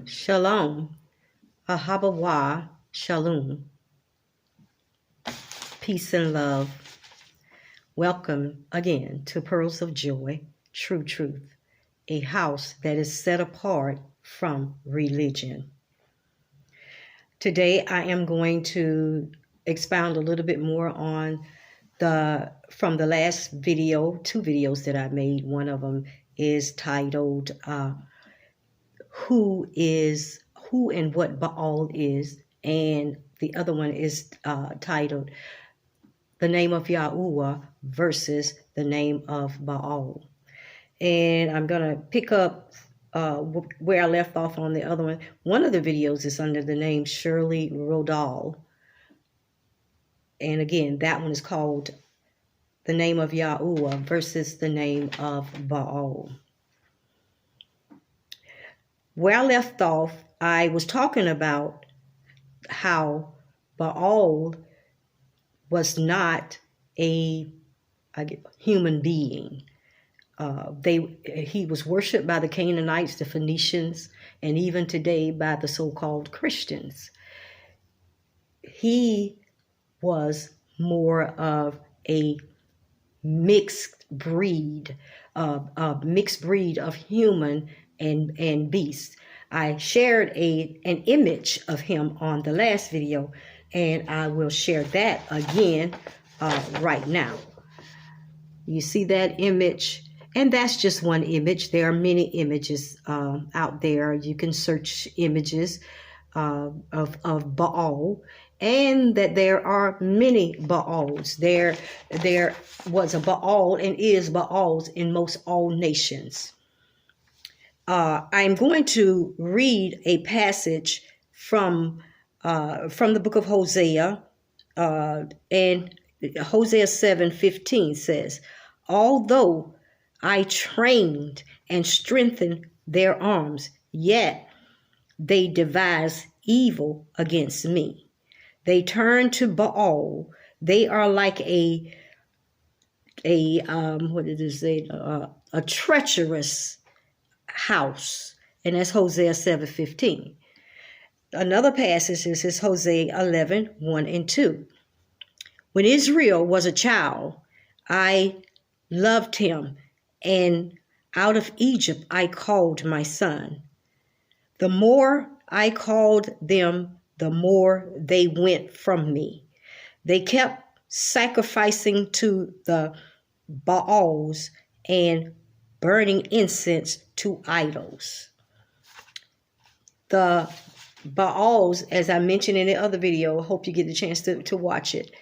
Shalom, Ahabawah, Shalom, peace and love. Welcome again to Pearls of Joy, Tru-Truth, a house that is set apart from religion. Today I am going to expound a little bit more on from the last video, two videos that I made. One of them is titled Who and what Baal is, and the other one is titled The Name of Yahuah versus the name of Baal. And I'm going to pick up where I left off on the other one. One of the videos is under the name Shirley Rodal. And again, that one is called The Name of Yahuah versus the name of Baal. Where I left off, I was talking about how Baal was not a human being. He was worshipped by the Canaanites, the Phoenicians, and even today by the so-called Christians. He was more of a mixed breed of human and beast. I shared an image of him on the last video, and I will share that again right now. You see that image? And that's just one image. There are many images out there. You can search images of Baal, and that there are many Baals. There was a Baal and is Baals in most all nations. I'm going to read a passage from the book of Hosea, and Hosea 7:15 says, "Although I trained and strengthened their arms, yet they devise evil against me. They turn to Baal. They are like a treacherous house." And that's Hosea 7:15. Another passage is Hosea 11:1 and 2. "When Israel was a child, I loved him, and out of Egypt I called my son. The more I called them, the more they went from me. They kept sacrificing to the Baals and burning incense to idols." The Baals, as I mentioned in the other video, I hope you get the chance to watch it.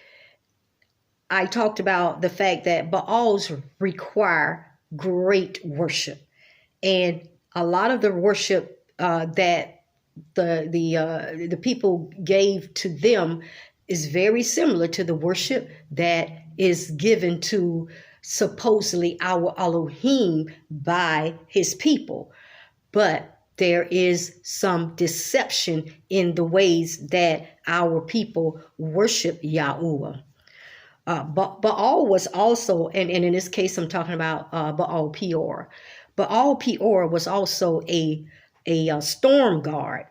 I talked about the fact that Baals require great worship, and a lot of the worship that the people gave to them is very similar to the worship that is given to supposedly our Elohim by his people. But there is some deception in the ways that our people worship Yahuah. Baal was also, and in this case I'm talking about Baal Peor. Baal Peor was also a storm god.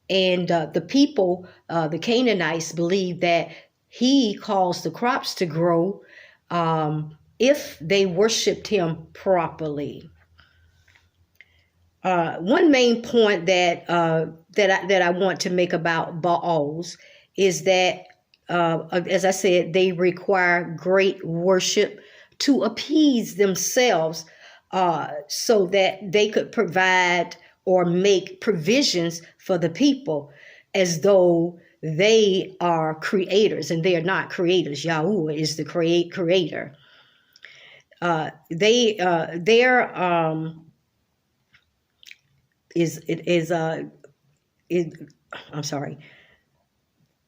And the people, the Canaanites, believed that he caused the crops to grow if they worshipped him properly. One main point that I want to make about Baals is that, as I said, they require great worship to appease themselves so that they could provide or make provisions for the people, as though they are creators, and they are not creators. Yahuah is the creator.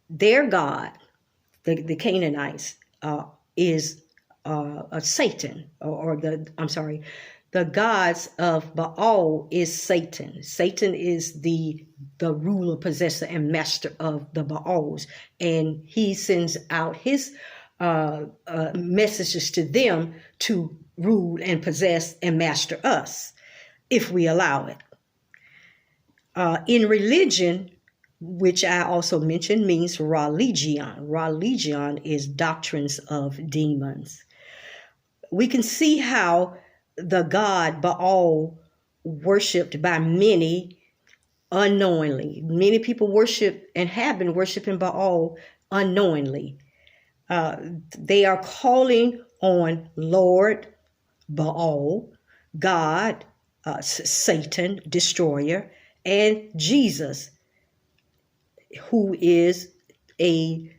Their God, the Canaanites, is Satan, the gods of Baal is Satan. Satan is the ruler, possessor, and master of the Baals, and he sends out his messages to them to rule and possess and master us. if we allow it. In religion, which I also mentioned, means religion. Religion is doctrines of demons. We can see how the god Baal worshipped by many unknowingly. Many people worship and have been worshiping Baal unknowingly. They are calling on Lord Baal, God, Satan, destroyer, and Jesus, who is a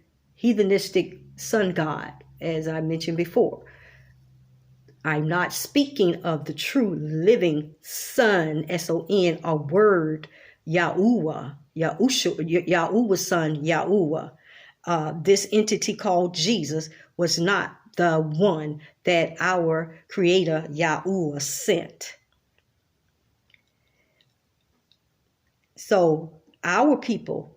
heathenistic sun god, as I mentioned before. I'm not speaking of the true living Son, S-O-N, a word, Yahuah, Yahuah's son, Yahuah. This entity called Jesus was not the one that our Creator, Yahuah, sent. So our people,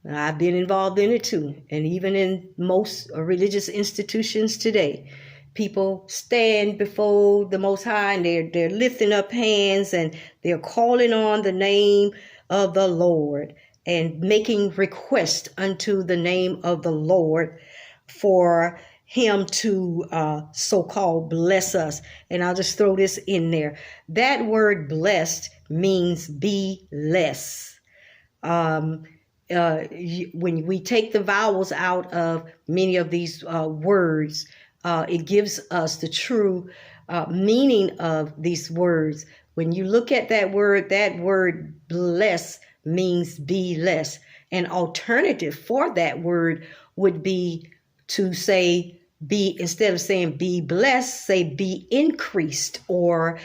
I've been involved in it too, and even in most religious institutions today, people stand before the Most High and they're lifting up hands and they're calling on the name of the Lord and making request unto the name of the Lord for him to so-called bless us. And I'll just throw this in there. That word blessed means be less. When we take the vowels out of many of these words, it gives us the true meaning of these words. When you look at that word bless means be less. An alternative for that word would be to say be, instead of saying be blessed, say be increased, or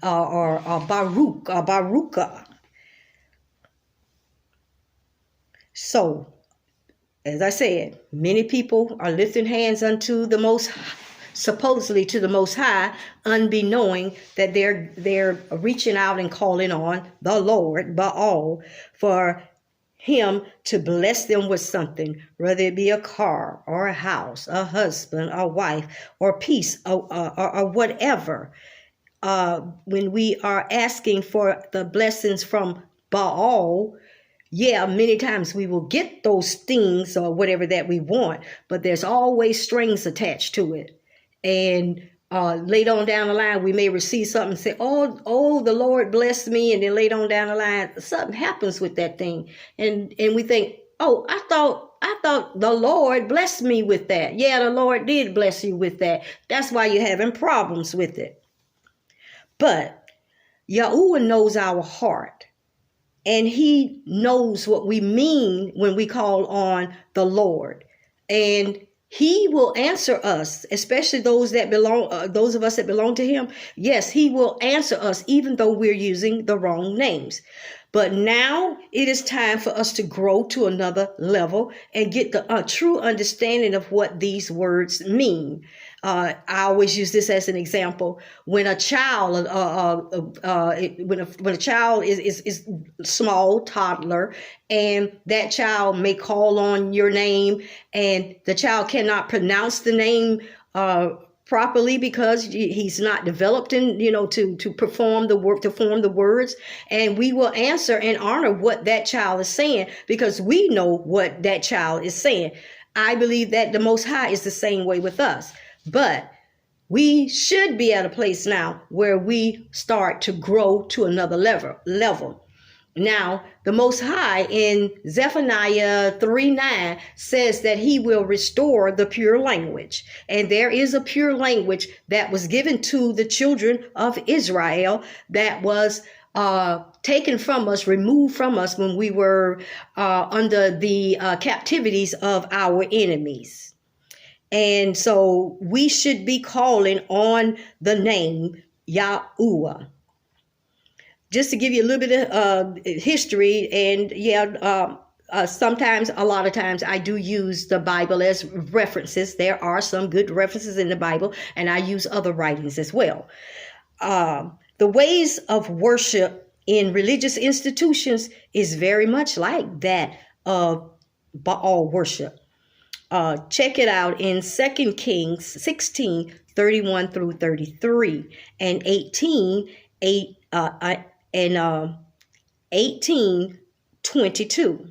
baruch, or baruka. So, as I said, many people are lifting hands unto the Most, supposedly to the Most High, unbeknowing that they're reaching out and calling on the Lord Baal for him to bless them with something, whether it be a car or a house, a husband, a wife, or peace, or whatever. When we are asking for the blessings from Baal, yeah, many times we will get those things or whatever that we want, but there's always strings attached to it. And later on down the line, we may receive something and say, oh, the Lord blessed me. And then later on down the line, something happens with that thing. And we think, oh, I thought the Lord blessed me with that. Yeah, the Lord did bless you with that. That's why you're having problems with it. But Yahuah knows our heart. And he knows what we mean when we call on the Lord. And he will answer us, especially those of us that belong to him. Yes, he will answer us, even though we're using the wrong names. But now it is time for us to grow to another level and get the true understanding of what these words mean. I always use this as an example. When a child, when a child is small, toddler, and that child may call on your name, and the child cannot pronounce the name properly because he's not developed in, to perform the work, to form the words. And we will answer and honor what that child is saying because we know what that child is saying. I believe that the Most High is the same way with us. But we should be at a place now where we start to grow to another level. Now, the Most High in Zephaniah 3:9 says that he will restore the pure language. And there is a pure language that was given to the children of Israel that was taken from us, removed from us when we were under the captivities of our enemies. And so we should be calling on the name Yahuah. Just to give you a little bit of history, and sometimes, a lot of times, I do use the Bible as references. There are some good references in the Bible, and I use other writings as well. The ways of worship in religious institutions is very much like that of Baal worship. Check it out in 2 Kings 16:31 through 33 and 18, 1822.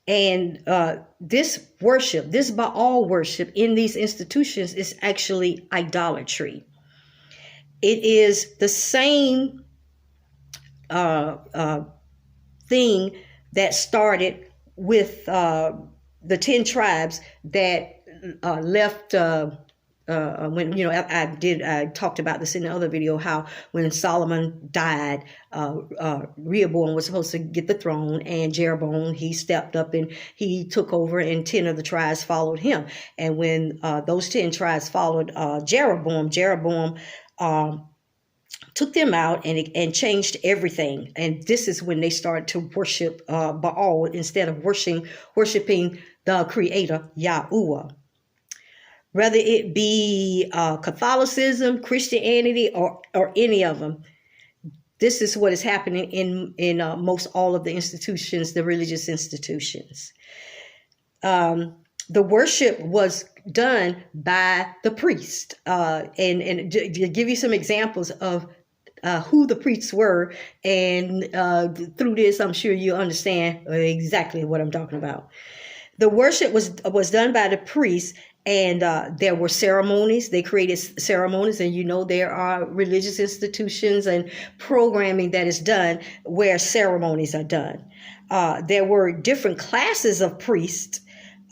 And this worship, this Baal worship in these institutions is actually idolatry. It is the same thing that started with the 10 tribes that left. When I talked about this in the other video, how when Solomon died, Rehoboam was supposed to get the throne, and Jeroboam, he stepped up and he took over, and 10 of the tribes followed him. And when those 10 tribes followed Jeroboam took them out and changed everything. And this is when they started to worship Baal instead of worshiping the Creator, Yahuah. Whether it be Catholicism, Christianity, or any of them, this is what is happening in most all of the institutions, the religious institutions. The worship was done by the priest. And to give you some examples of who the priests were, and through this, I'm sure you understand exactly what I'm talking about. The worship was done by the priests. And there were ceremonies. They created ceremonies, and there are religious institutions and programming that is done where ceremonies are done. There were different classes of priests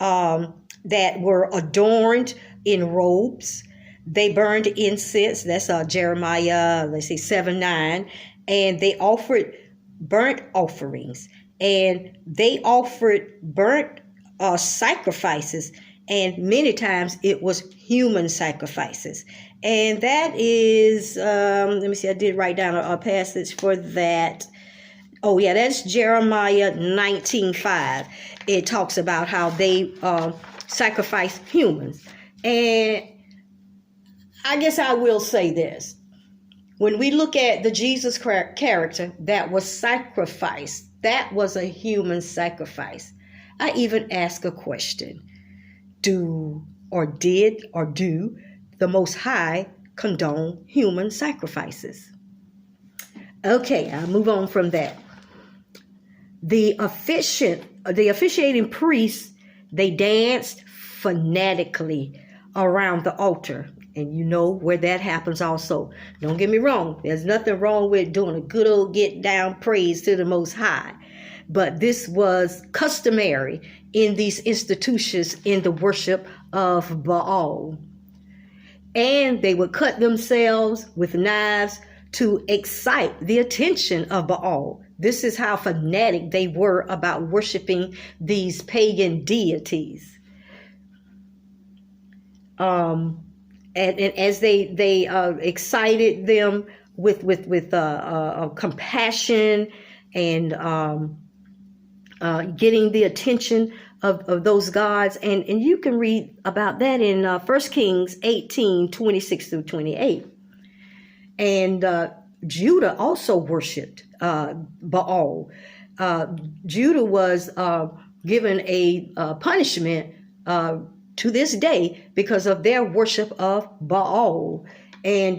that were adorned in robes. They burned incense. That's Jeremiah, 7:9, and they offered burnt offerings, and they offered burnt sacrifices. And many times it was human sacrifices. And that is, let me see, I did write down a passage for that. Oh, yeah, that's Jeremiah 19:5. It talks about how they sacrifice humans. And I guess I will say this. When we look at the Jesus character that was sacrificed, that was a human sacrifice. I even ask a question. Do the Most High condone human sacrifices? Okay, I'll move on from that. The officiating priests, they danced fanatically around the altar. And you know where that happens also. Don't get me wrong. There's nothing wrong with doing a good old get down praise to the Most High. But this was customary in these institutions in the worship of Baal. And they would cut themselves with knives to excite the attention of Baal. This is how fanatic they were about worshiping these pagan deities. And as they excited them with compassion and getting the attention of those gods. And you can read about that in 1 Kings 18:26-28. And Judah also worshipped Baal. Judah was given a punishment to this day because of their worship of Baal. And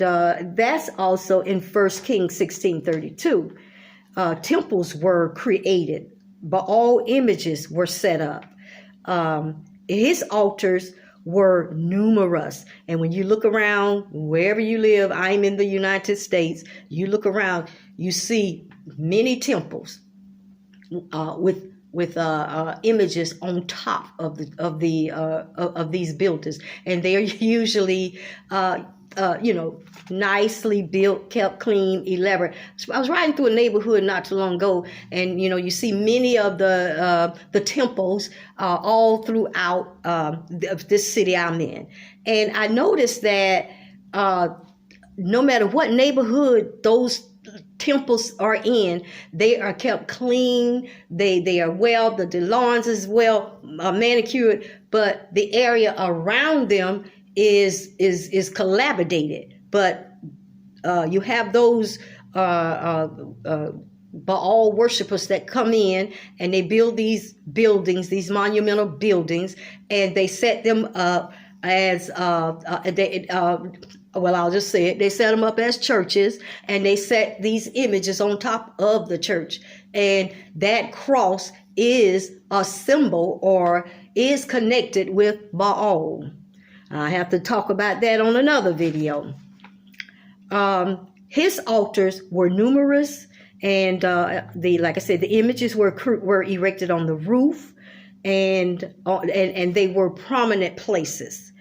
that's also in 1 Kings 16:32. Temples were created. Baal images were set up. His altars were numerous. And when you look around, wherever you live, I'm in the United States, you look around, you see many temples with images on top of these buildings, and they're usually nicely built, kept clean, elaborate. I was riding through a neighborhood not too long ago, and you see many of the temples all throughout this city I'm in, and I noticed that no matter what neighborhood those temples are in, they are kept clean. They are well. The lawns is well manicured, but the area around them is collaborated. But you have those Baal worshipers that come in and they build these buildings, these monumental buildings, and they set them up as well, I'll just say it, they set them up as churches, and they set these images on top of the church. And that cross is a symbol or is connected with Baal. I have to talk about that on another video. His altars were numerous, and like I said, the images were erected on the roof, and they were prominent places.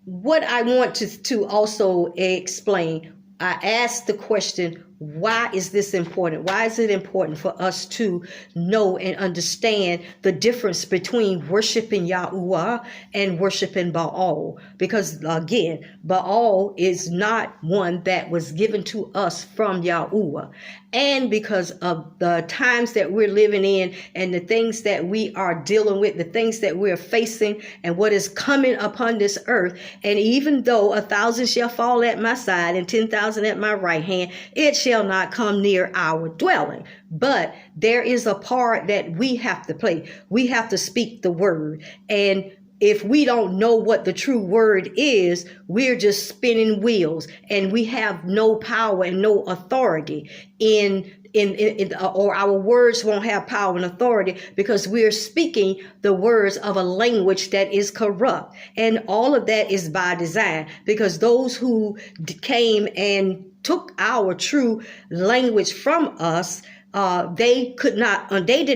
What I want to also explain, I asked the question, why is this important? Why is it important for us to know and understand the difference between worshiping Yahuah and worshiping Baal? Because again, Baal is not one that was given to us from Yahuah. And because of the times that we're living in and the things that we are dealing with, the things that we're facing and what is coming upon this earth. And even though 1,000 shall fall at my side and 10,000 at my right hand, it shall not come near our dwelling. But there is a part that we have to play. We have to speak the word. And if we don't know what the true word is, we're just spinning wheels, and we have no power and no authority or our words won't have power and authority, because we're speaking the words of a language that is corrupt. And all of that is by design, because those who came and took our true language from us, they did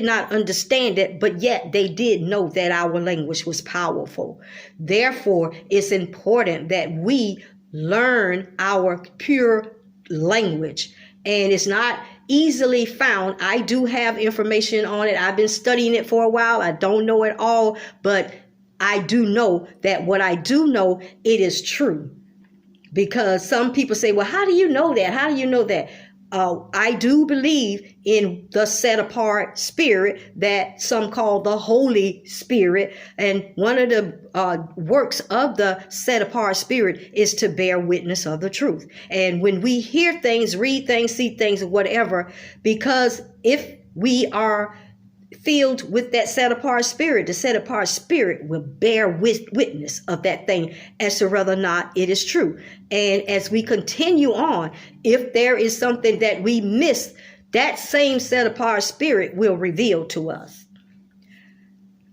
not understand it, but yet they did know that our language was powerful. Therefore, it's important that we learn our pure language, and it's not easily found. I do have information on it. I've been studying it for a while. I don't know it all, but I do know that what I do know, it is true. Because some people say, well, how do you know that? How do you know that? I do believe in the set apart spirit that some call the Holy Spirit. And one of the works of the set apart spirit is to bear witness of the truth. And when we hear things, read things, see things, whatever, because if we are filled with that set apart spirit, the set apart spirit will bear witness of that thing as to whether or not it is true. And as we continue on, if there is something that we miss, that same set apart spirit will reveal to us.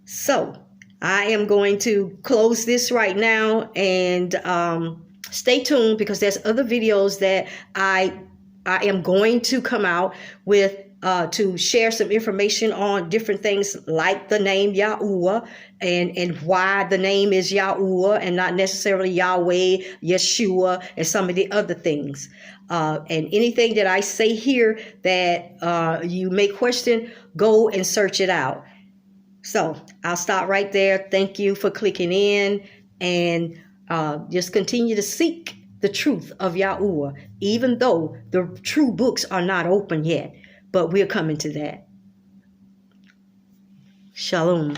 So I am going to close this right now, and stay tuned, because there's other videos that I am going to come out with to share some information on different things like the name Yahuah and why the name is Yahuah and not necessarily Yahweh, Yeshua, and some of the other things. And anything that I say here that you may question, go and search it out. So I'll stop right there. Thank you for clicking in, and just continue to seek the truth of Yahuah, even though the true books are not open yet. But we're coming to that. Shalom.